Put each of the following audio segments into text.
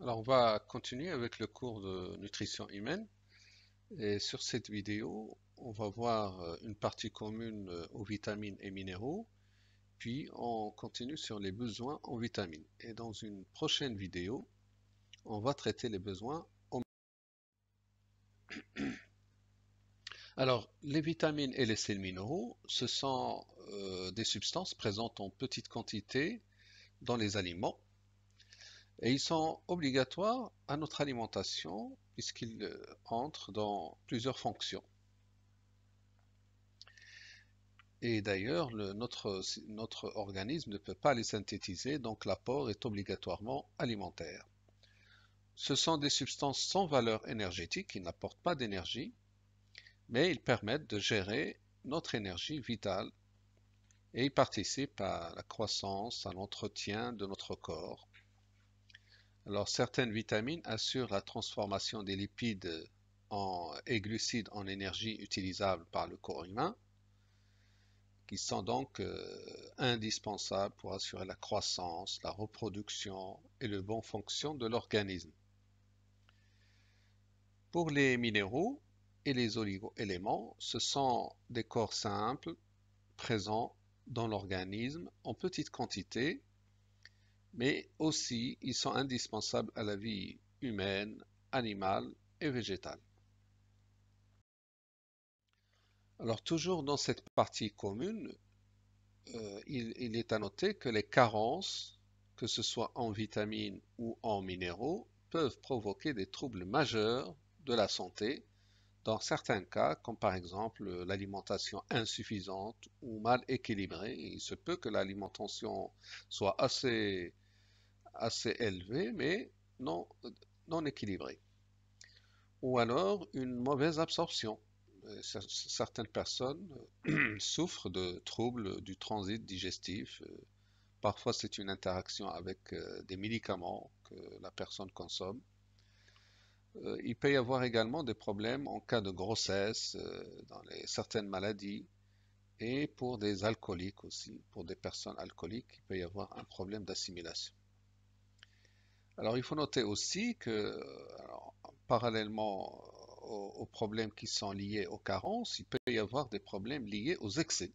Alors, on va continuer avec le cours de nutrition humaine. Et sur cette vidéo, on va voir une partie commune aux vitamines et minéraux, puis on continue sur les besoins en vitamines. Et dans une prochaine vidéo, on va traiter les besoins en... Alors, les vitamines et les sels minéraux, ce sont des substances présentes en petite quantité dans les aliments. Et ils sont obligatoires à notre alimentation puisqu'ils entrent dans plusieurs fonctions. Et d'ailleurs, notre organisme ne peut pas les synthétiser, donc l'apport est obligatoirement alimentaire. Ce sont des substances sans valeur énergétique qui n'apportent pas d'énergie, mais ils permettent de gérer notre énergie vitale et ils participent à la croissance, à l'entretien de notre corps. Alors, certaines vitamines assurent la transformation des lipides et glucides en énergie utilisable par le corps humain, qui sont donc indispensables pour assurer la croissance, la reproduction et le bon fonctionnement de l'organisme. Pour les minéraux et les oligo-éléments, ce sont des corps simples présents dans l'organisme en petite quantité, mais aussi ils sont indispensables à la vie humaine, animale et végétale. Alors toujours dans cette partie commune, il est à noter que les carences, que ce soit en vitamines ou en minéraux, peuvent provoquer des troubles majeurs de la santé dans certains cas, comme par exemple l'alimentation insuffisante ou mal équilibrée. Il se peut que l'alimentation soit assez élevée, mais non équilibrée. Ou alors une mauvaise absorption. Certaines personnes souffrent de troubles du transit digestif. Parfois, c'est une interaction avec des médicaments que la personne consomme. Il peut y avoir également des problèmes en cas de grossesse, dans certaines maladies, et pour des alcooliques aussi. Pour des personnes alcooliques, il peut y avoir un problème d'assimilation. Alors, il faut noter aussi que, alors, parallèlement aux problèmes qui sont liés aux carences, il peut y avoir des problèmes liés aux excès,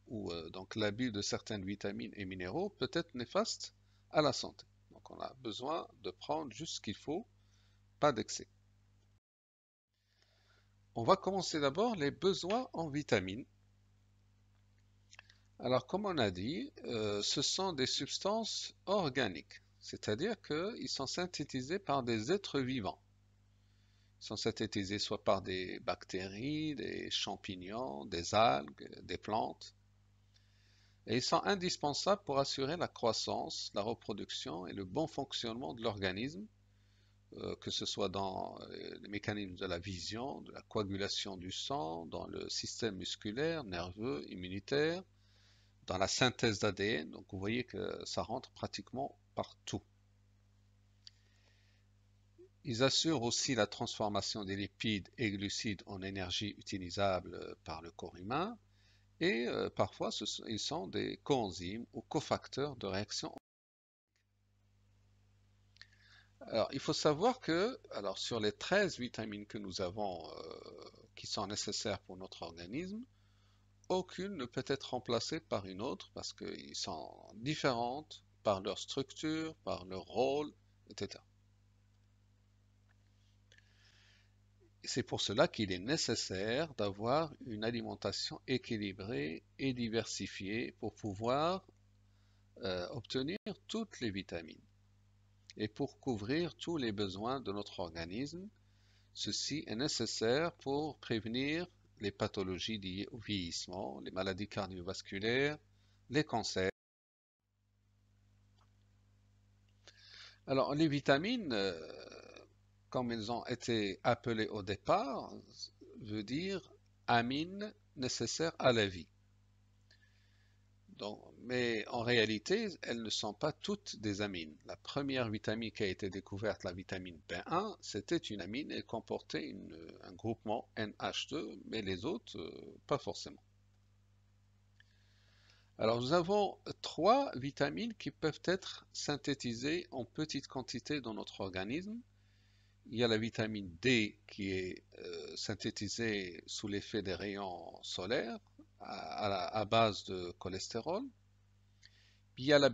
où donc l'abus de certaines vitamines et minéraux peut être néfaste à la santé. Donc, on a besoin de prendre juste ce qu'il faut, pas d'excès. On va commencer d'abord les besoins en vitamines. Alors, comme on a dit, ce sont des substances organiques, c'est-à-dire qu'ils sont synthétisés par des êtres vivants. Ils sont synthétisés soit par des bactéries, des champignons, des algues, des plantes, et ils sont indispensables pour assurer la croissance, la reproduction et le bon fonctionnement de l'organisme, que ce soit dans les mécanismes de la vision, de la coagulation du sang, dans le système musculaire, nerveux, immunitaire, dans la synthèse d'ADN. Donc vous voyez que ça rentre pratiquement partout. Ils assurent aussi la transformation des lipides et glucides en énergie utilisable par le corps humain et parfois ils sont des coenzymes ou cofacteurs de réaction. Alors il faut savoir que alors, sur les 13 vitamines que nous avons qui sont nécessaires pour notre organisme, aucune ne peut être remplacée par une autre parce qu'elles sont différentes par leur structure, par leur rôle, etc. C'est pour cela qu'il est nécessaire d'avoir une alimentation équilibrée et diversifiée pour pouvoir obtenir toutes les vitamines et pour couvrir tous les besoins de notre organisme. Ceci est nécessaire pour prévenir les pathologies liées au vieillissement, les maladies cardiovasculaires, les cancers. Alors, les vitamines, comme elles ont été appelées au départ, veut dire amines nécessaires à la vie. Donc, mais en réalité, elles ne sont pas toutes des amines. La première vitamine qui a été découverte, la vitamine B1, c'était une amine et comportait un groupement NH2, mais les autres, pas forcément. Alors, nous avons trois vitamines qui peuvent être synthétisées en petite quantité dans notre organisme. Il y a la vitamine D qui est synthétisée sous l'effet des rayons solaires à base de cholestérol. Puis il y a la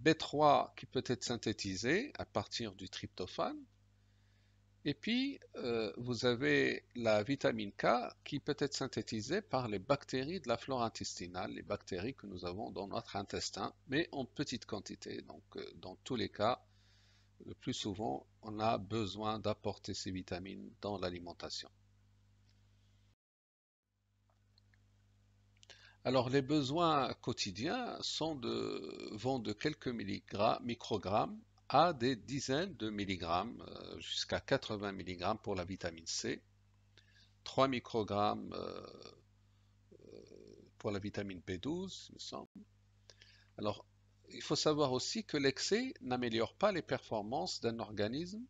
B3 qui peut être synthétisée à partir du tryptophane. Et puis, vous avez la vitamine K qui peut être synthétisée par les bactéries de la flore intestinale, les bactéries que nous avons dans notre intestin, mais en petite quantité. Donc, dans tous les cas, le plus souvent, on a besoin d'apporter ces vitamines dans l'alimentation. Alors, les besoins quotidiens vont de quelques microgrammes à des dizaines de milligrammes, jusqu'à 80 milligrammes pour la vitamine C, 3 microgrammes pour la vitamine B12, il me semble. Alors, il faut savoir aussi que l'excès n'améliore pas les performances d'un organisme,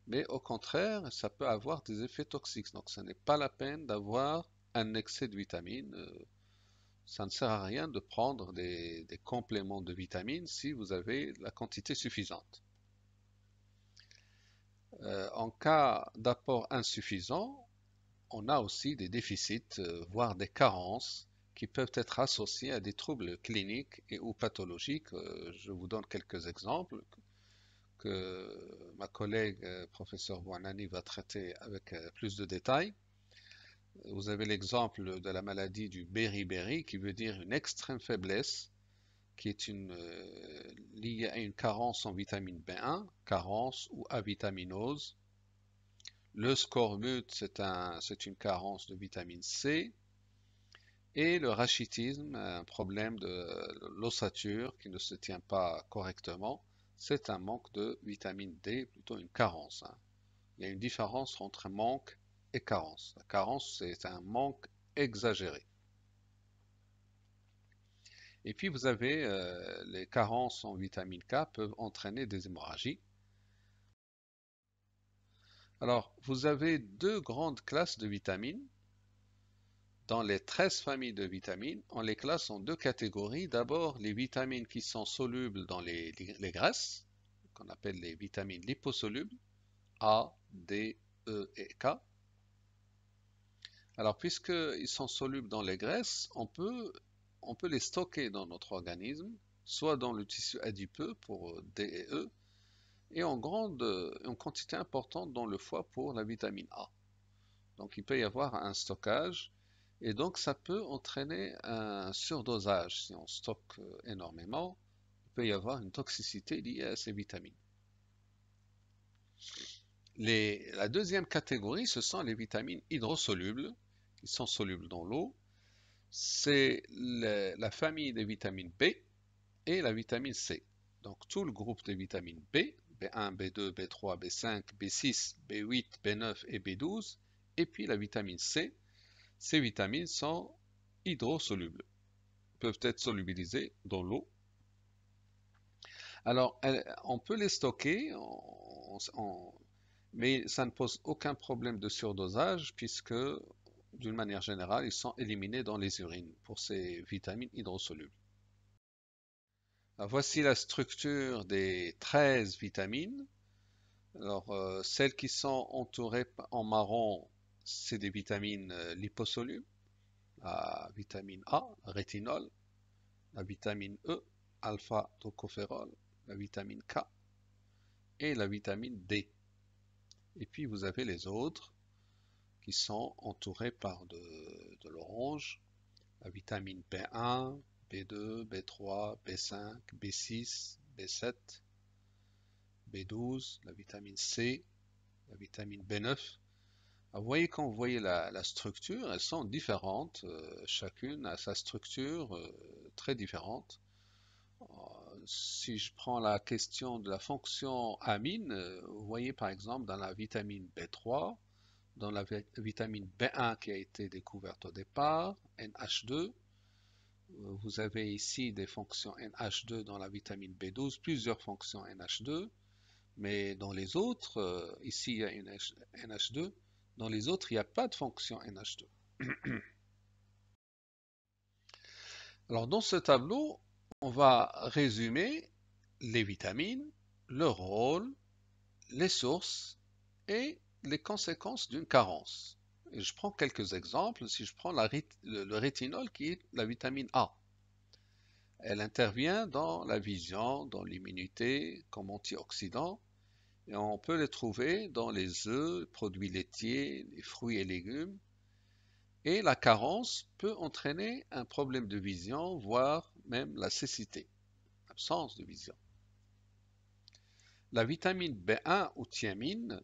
mais au contraire, ça peut avoir des effets toxiques. Donc, ce n'est pas la peine d'avoir un excès de vitamines. Ça ne sert à rien de prendre des compléments de vitamines si vous avez la quantité suffisante. En cas d'apport insuffisant, on a aussi des déficits, voire des carences, qui peuvent être associés à des troubles cliniques et ou pathologiques. Je vous donne quelques exemples que ma collègue professeur Bouanani va traiter avec plus de détails. Vous avez l'exemple de la maladie du beriberi, qui veut dire une extrême faiblesse, qui est liée à une carence en vitamine B1, carence ou avitaminose. Le scorbut, c'est une carence de vitamine C. Et le rachitisme, un problème de l'ossature qui ne se tient pas correctement, c'est un manque de vitamine D, plutôt une carence, hein. Il y a une différence entre manque et carence. La carence, c'est un manque exagéré. Et puis vous avez les carences en vitamine K peuvent entraîner des hémorragies. Alors, vous avez deux grandes classes de vitamines. Dans les 13 familles de vitamines, on les classe en deux catégories. D'abord, les vitamines qui sont solubles dans les graisses, qu'on appelle les vitamines liposolubles, A, D, E et K. Alors, puisqu'ils sont solubles dans les graisses, on peut les stocker dans notre organisme, soit dans le tissu adipeux pour D et E, et en quantité importante dans le foie pour la vitamine A. Donc, il peut y avoir un stockage. Et donc, ça peut entraîner un surdosage. Si on stocke énormément, il peut y avoir une toxicité liée à ces vitamines. La deuxième catégorie, ce sont les vitamines hydrosolubles, qui sont solubles dans l'eau. C'est la famille des vitamines B et la vitamine C. Donc, tout le groupe des vitamines B, B1, B2, B3, B5, B6, B8, B9 et B12, et puis la vitamine C. Ces vitamines sont hydrosolubles, peuvent être solubilisées dans l'eau. Alors, on peut les stocker, mais ça ne pose aucun problème de surdosage puisque, d'une manière générale, ils sont éliminés dans les urines pour ces vitamines hydrosolubles. Alors, voici la structure des 13 vitamines. Alors, celles qui sont entourées en marron, c'est des vitamines liposolubles. La vitamine A, rétinol, la vitamine E, alpha-tocopherol, la vitamine K et la vitamine D. Et puis vous avez les autres qui sont entourés par de l'orange, la vitamine B1, B2, B3, B5, B6, B7, B12, la vitamine C, la vitamine B9. Alors, vous voyez, quand vous voyez la structure, elles sont différentes, chacune a sa structure très différente. Si je prends la question de la fonction amine, vous voyez par exemple dans la vitamine B3, dans la vitamine B1 qui a été découverte au départ, NH2, vous avez ici des fonctions NH2 dans la vitamine B12, plusieurs fonctions NH2, mais dans les autres, ici il y a une NH2, dans les autres il n'y a pas de fonction NH2. Alors dans ce tableau, on va résumer les vitamines, leur rôle, les sources et les conséquences d'une carence. Et je prends quelques exemples. Si je prends le rétinol qui est la vitamine A, elle intervient dans la vision, dans l'immunité comme antioxydant et on peut les trouver dans les œufs, les produits laitiers, les fruits et légumes. Et la carence peut entraîner un problème de vision, voire même la cécité, absence de vision. La vitamine B1 ou thiamine,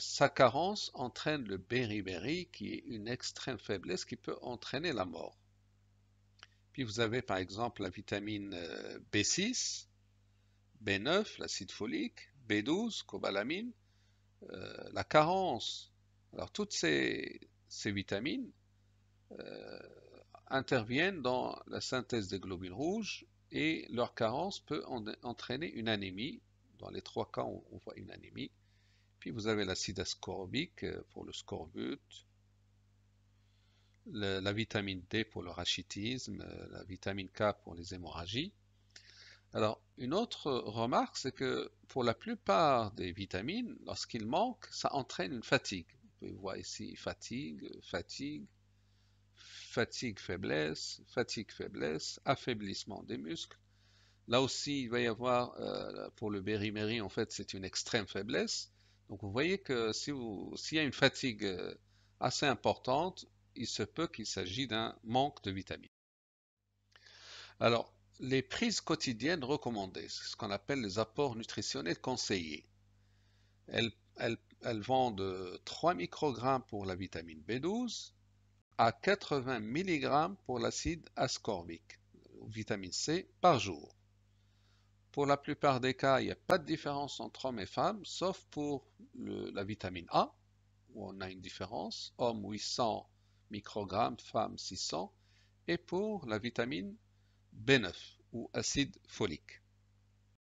sa carence entraîne le beriberi, qui est une extrême faiblesse qui peut entraîner la mort. Puis vous avez par exemple la vitamine B6, B9, l'acide folique, B12, cobalamine, la carence. Alors toutes ces vitamines interviennent dans la synthèse des globules rouges et leur carence peut entraîner une anémie. Dans les trois cas, on voit une anémie. Puis vous avez l'acide ascorbique pour le scorbut, la vitamine D pour le rachitisme, la vitamine K pour les hémorragies. Alors, une autre remarque, c'est que pour la plupart des vitamines, lorsqu'il manque, ça entraîne une fatigue. Vous pouvez voir ici fatigue, fatigue, fatigue, faiblesse, affaiblissement des muscles. Là aussi, il va y avoir, pour le béri-méri, en fait, c'est une extrême faiblesse. Donc, vous voyez que s'il y a une fatigue assez importante, il se peut qu'il s'agisse d'un manque de vitamines. Alors, les prises quotidiennes recommandées, c'est ce qu'on appelle les apports nutritionnels conseillés. Elles vont de 3 microgrammes pour la vitamine B12 à 80 mg pour l'acide ascorbique, ou vitamine C, par jour. Pour la plupart des cas, il n'y a pas de différence entre hommes et femmes, sauf pour la vitamine A, où on a une différence, homme 800 microgrammes, femme 600, et pour la vitamine B9 ou acide folique.